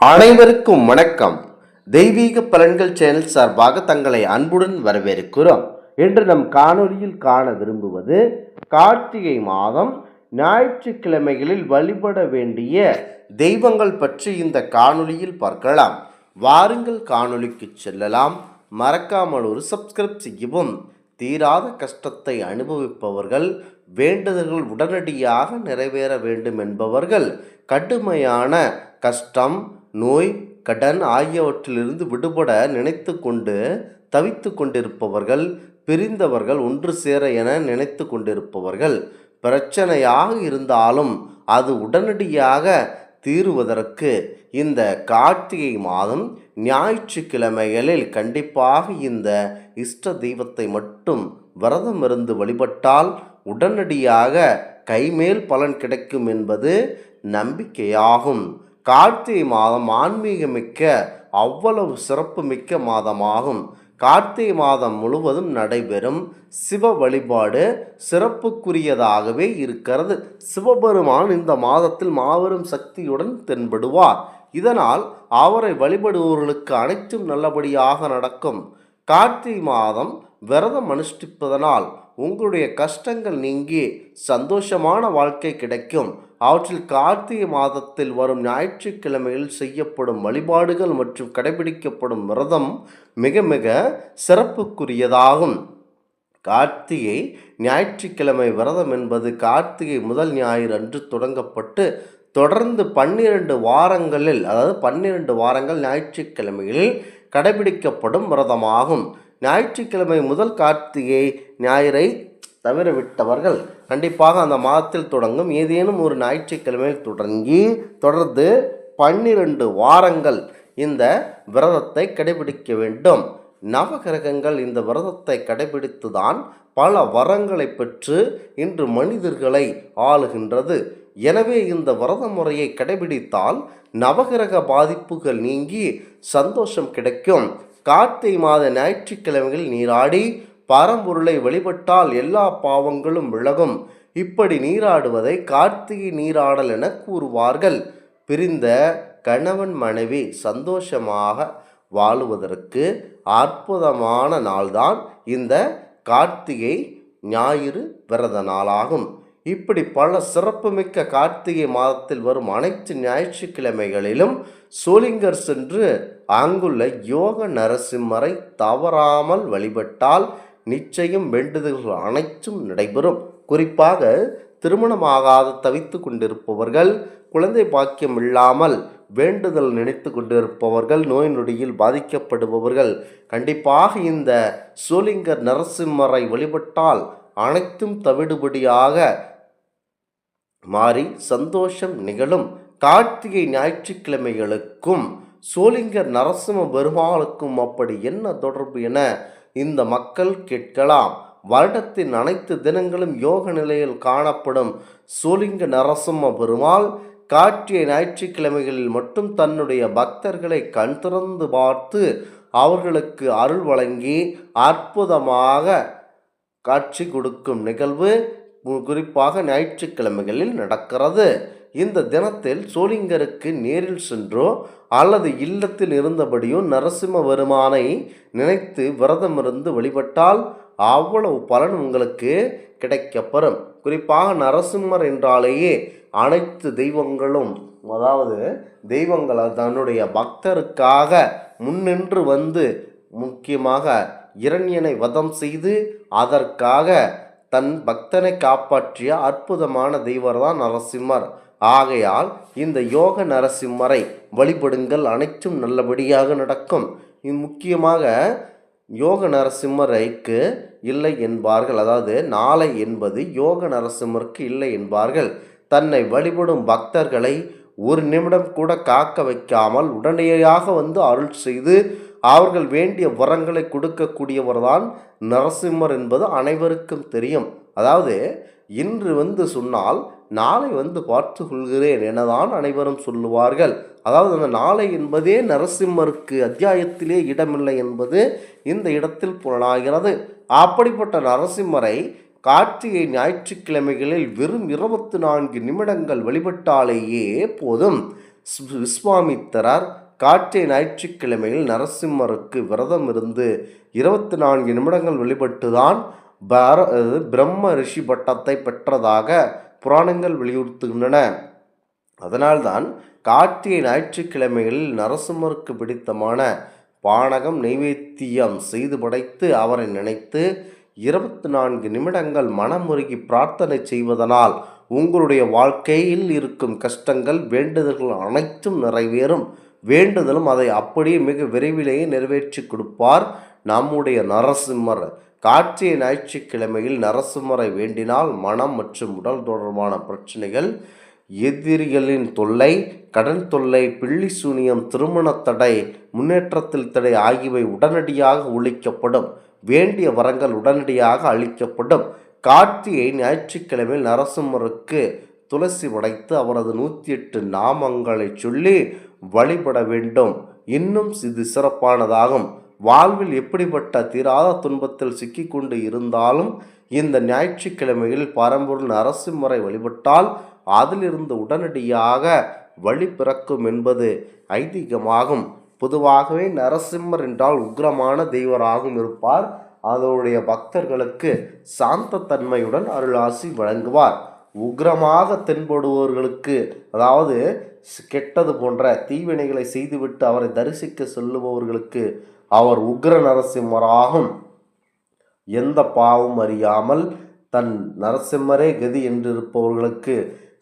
அனைவருக்கும் வணக்கம். தெய்வீக பலன்கள் சேனல் சார்பாக தங்களை அன்புடன் வரவேற்கிறோம். இன்று நம் காணொலியில் காண விரும்புவது கார்த்திகை மாதம் ஞாயிற்றுக்கிழமைகளில் வழிபட வேண்டிய தெய்வங்கள் பற்றி இந்த காணொலியில் பார்க்கலாம். வாருங்கள் காணொலிக்கு செல்லலாம். மறக்காமல் ஒரு சப்ஸ்கிரைப் செய்யவும். தீராத கஷ்டத்தை அனுபவிப்பவர்கள், வேண்டுதல்கள் உடனடியாக நிறைவேற வேண்டும் என்பவர்கள், கடுமையான கஷ்டம், நோய், கடன் ஆகியவற்றிலிருந்து விடுபட நினைத்து கொண்டு தவித்து கொண்டிருப்பவர்கள், பிரிந்தவர்கள் ஒன்று சேர என நினைத்து கொண்டிருப்பவர்கள், பிரச்சனையாக இருந்தாலும் அது உடனடியாக தீருவதற்கு இந்த கார்த்திகை மாதம் ஞாயிற்றுக்கிழமைகளில் கண்டிப்பாக இந்த இஷ்ட தெய்வத்தை மட்டும் விரதம் இருந்து வழிபட்டால் உடனடியாக கைமேல் பலன் கிடைக்கும் என்பது நம்பிக்கையாகும். கார்த்திகை மாதம் ஆன்மீகமிக்க அவ்வளவு சிறப்பு மிக்க மாதமாகும். கார்த்திகை மாதம் முழுவதும் நடைபெறும் சிவ வழிபாடு சிறப்புக்குரியதாகவே இருக்கிறது. சிவபெருமான் இந்த மாதத்தில் மாபெரும் சக்தியுடன் தென்படுவார். இதனால் அவரை வழிபடுபவர்களுக்கு அனைத்தும் நல்லபடியாக நடக்கும். கார்த்திகை மாதம் விரதம் அனுஷ்டிப்பதனால் உங்களுடைய கஷ்டங்கள் நீங்கி சந்தோஷமான வாழ்க்கை கிடைக்கும். அவற்றில் கார்த்திகை மாதத்தில் வரும் ஞாயிற்றுக்கிழமையில் செய்யப்படும் வழிபாடுகள் மற்றும் கடைபிடிக்கப்படும் விரதம் மிக மிக சிறப்புக்குரியதாகும். கார்த்திகை ஞாயிற்றுக்கிழமை விரதம் என்பது கார்த்திகை முதல் ஞாயிறு அன்று தொடங்கப்பட்டு தொடர்ந்து 12 வாரங்களில், அதாவது 12 வாரங்கள் ஞாயிற்றுக்கிழமைகளில் கடைபிடிக்கப்படும் விரதமாகும். ஞாயிற்றுக்கிழமை முதல் கார்த்திகை ஞாயிறை தவிரவிட்டவர்கள் கண்டிப்பாக அந்த மாதத்தில் தொடங்கும் ஏதேனும் ஒரு ஞாயிற்றுக்கிழமையில் தொடர்ந்து 12 வாரங்கள் இந்த விரதத்தை கடைபிடிக்க வேண்டும். நவகிரகங்கள் இந்த விரதத்தை கடைபிடித்துதான் பல வரங்களை பெற்று இன்று மனிதர்களை ஆளுகின்றது. எனவே இந்த விரத முறையை கடைபிடித்தால் நவகிரக பாதிப்புகள் நீங்கி சந்தோஷம் கிடைக்கும். கார்த்திகை மாத ஞாயிற்றுக்கிழமைகள் நீராடி பரம்பொருளை வழிபட்டால் எல்லா பாவங்களும் விலகும். இப்படி நீராடுவதை கார்த்திகை நீராடல் என கூறுவார்கள். பிரிந்த கணவன் மனைவி சந்தோஷமாக வாழுவதற்கு அற்புதமான நாள்தான் இந்த கார்த்திகை ஞாயிறு விரத நாளாகும். இப்படி பல சிறப்புமிக்க கார்த்திகை மாதத்தில் வரும் அனைத்து ஞாயிற்றுக்கிழமைகளிலும் சோளிங்கர் சென்று அங்குள்ள யோக நரசிம்மரை தவறாமல் வழிபட்டால் நிச்சயம் வேண்டுதல்கள் அனைத்தும் நடைபெறும். குறிப்பாக திருமணமாகாத தவித்து கொண்டிருப்பவர்கள், குழந்தை பாக்கியம் இல்லாமல் வேண்டுதல் நினைத்து கொண்டிருப்பவர்கள், நோய் நொடியில் பாதிக்கப்படுபவர்கள் கண்டிப்பாக இந்த சோளிங்கர் நரசிம்மரை வழிபட்டால் அனைத்தும் தவிடுபடியாக மாறி சந்தோஷம் நிகழும். கார்த்திகை ஞாயிற்றுக்கிழமைகளுக்கும் சோளிங்கர் நரசிம்ம பெருமாளுக்கும் அப்படி என்ன தொடர்பு என இந்த மக்கள் கேட்கலாம். வருடத்தின் அனைத்து தினங்களும் யோக நிலையில் காணப்படும் சோளிங்க நரசிம்ம பெருமாள் கார்த்திகை ஞாயிற்றுக்கிழமைகளில் மட்டும் தன்னுடைய பக்தர்களை கண் திறந்து பார்த்து அவர்களுக்கு அருள் வழங்கி அற்புதமாக காட்சி கொடுக்கும் நிகழ்வு குறிப்பாக ஞாயிற்றுக்கிழமைகளில் நடக்கிறது. இந்த தினத்தில் சோளிங்கருக்கு நேரில் சென்றோ அல்லது இல்லத்தில் இருந்தபடியோ நரசிம்ம பெருமானை நினைத்து விரதம் இருந்து வழிபட்டால் அவ்வளவு பலன் உங்களுக்கு கிடைக்கப்பெறும். குறிப்பாக நரசிம்மர் என்றாலேயே அனைத்து தெய்வங்களும், அதாவது தெய்வங்கள் தன்னுடைய பக்தருக்காக முன்னின்று வந்து முக்கியமாக இரண்யனை வதம் செய்து அதற்காக தன் பக்தனை காப்பாற்றிய அற்புதமான தெய்வர்தான் நரசிம்மர். ஆகையால் இந்த யோக நரசிம்மரை வழிபடுங்கள், அனைத்தும் நல்லபடியாக நடக்கும். முக்கியமாக யோக நரசிம்மரைக்கு இல்லை என்பார்கள், அதாவது நாளை என்பது யோக நரசிம்மருக்கு இல்லை என்பார்கள். தன்னை வழிபடும் பக்தர்களை ஒரு நிமிடம் கூட காக்க வைக்காமல் உடனடியாக வந்து அருள் செய்து அவர்கள் வேண்டிய வரங்களை கொடுக்கக்கூடியவர்தான் நரசிம்மர் என்பது அனைவருக்கும் தெரியும். அதாவது இன்று சொன்னால் நாளை பார்த்து கொள்கிறேன் எனதான் அனைவரும் சொல்லுவார்கள். அதாவது அந்த நாளை என்பதே நரசிம்மருக்கு அத்தியாயத்திலே இடமில்லை என்பது இந்த இடத்தில் புலனாகிறது. அப்படிப்பட்ட நரசிம்மரை கார்த்திகை ஞாயிற்றுக்கிழமைகளில் வெறும் 24 நிமிடங்கள் வழிபட்டாலேயே போதும். விஸ்வாமித்திரர் கார்த்திகை ஞாயிற்றுக்கிழமையில் நரசிம்மருக்கு விரதம் இருந்து 24 நிமிடங்கள் வழிபட்டுதான் பிரம்ம ரிஷி பட்டத்தை பெற்றதாக புராணங்கள் வலியுறுத்துகின்றன. அதனால்தான் கார்த்திகை ஞாயிற்றுக்கிழமைகளில் நரசிம்மருக்கு பிடித்தமான பானகம் நைவேத்தியம் செய்து படைத்து அவரை நினைத்து 24 நிமிடங்கள் மனமுருகி பிரார்த்தனை செய்வதனால் உங்களுடைய வாழ்க்கையில் இருக்கும் கஷ்டங்கள் வேண்டுதல்கள் அனைத்தும் நிறைவேறும். வேண்டுதலும் அதை அப்படியே மிக விரைவிலேயே நிறைவேற்றி கொடுப்பார் நம்முடைய நரசிம்மர். கார்த்திகை ஞாயிற்றுக்கிழமையில் நரசிம்மரை வேண்டினால் மனம் மற்றும் உடல் தொடர்பான பிரச்சனைகள், எதிரிகளின் தொல்லை, கடன் தொல்லை, பில்லி சூனியம், திருமண தடை, முன்னேற்றத்தில் தடை ஆகியவை உடனடியாக ஒழிக்கப்படும். வேண்டிய வரங்கள் உடனடியாக அளிக்கப்படும். கார்த்திகை ஞாயிற்றுக்கிழமையில் நரசிம்மருக்கு துளசி படைத்து அவரது 108 நாமங்களை சொல்லி வழிபட வேண்டும். இன்னும் இது சிறப்பானதாகும். வாழ்வில் எப்படிப்பட்ட தீராத துன்பத்தில் சிக்கிக்கொண்டு இருந்தாலும் இந்த ஞாயிற்றுக்கிழமையில் பரம்பொருள் நரசிம்மரை வழிபட்டால் அதிலிருந்து உடனடியாக வழி பிறக்கும் என்பது ஐதீகமாகும். பொதுவாகவே நரசிம்மர் என்றால் உக்கிரமான தெய்வராகவும் இருப்பார். அதனுடைய பக்தர்களுக்கு சாந்த தன்மையுடன் அருளாசி வழங்குவார். உக்கிரமாக தென்படுபவர்களுக்கு, அதாவது கெட்டது போன்ற தீவினைகளை செய்துவிட்டு அவரை தரிசிக்க செல்லுபவர்களுக்கு அவர் உக்ர நரசிம்மராகும். எந்த பாவம் அறியாமல் தன் நரசிம்மரே கதி என்றிருப்பவர்களுக்கு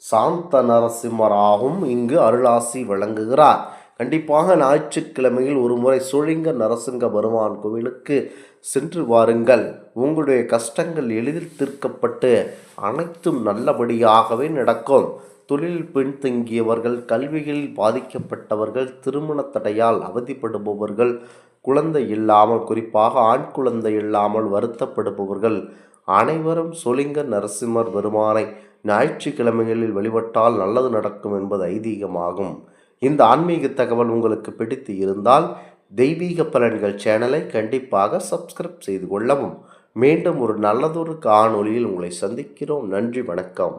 சாந்த நரசிம்மராகவும் இங்கு அருளாசி வழங்குகிறார். கண்டிப்பாக ஞாயிற்றுக்கிழமையில் ஒரு முறை சோழிங்கர் நரசிங்க பெருமான் கோவிலுக்கு சென்று வாருங்கள். உங்களுடைய கஷ்டங்கள் எளிதில் தீர்க்கப்பட்டு அனைத்தும் நல்லபடியாகவே நடக்கும். தொழிலில் பின்தங்கியவர்கள், கல்விகளில் பாதிக்கப்பட்டவர்கள், திருமண தடையால் அவதிப்படுபவர்கள், குழந்தை இல்லாமல், குறிப்பாக ஆண் குழந்தை இல்லாமல் வருத்தப்படுபவர்கள் அனைவரும் சோழிங்கர் நரசிம்மர் பெருமானை ஞாயிற்றுக்கிழமைகளில் வழிபட்டால் நல்லது நடக்கும் என்பது ஐதீகமாகும். இந்த ஆன்மீக தகவல் உங்களுக்கு பிடித்து இருந்தால் தெய்வீக பலன்கள் சேனலை கண்டிப்பாக சப்ஸ்கிரைப் செய்து கொள்ளவும். மீண்டும் ஒரு நல்லதொரு காணொளியில் உங்களை சந்திக்கிறோம். நன்றி, வணக்கம்.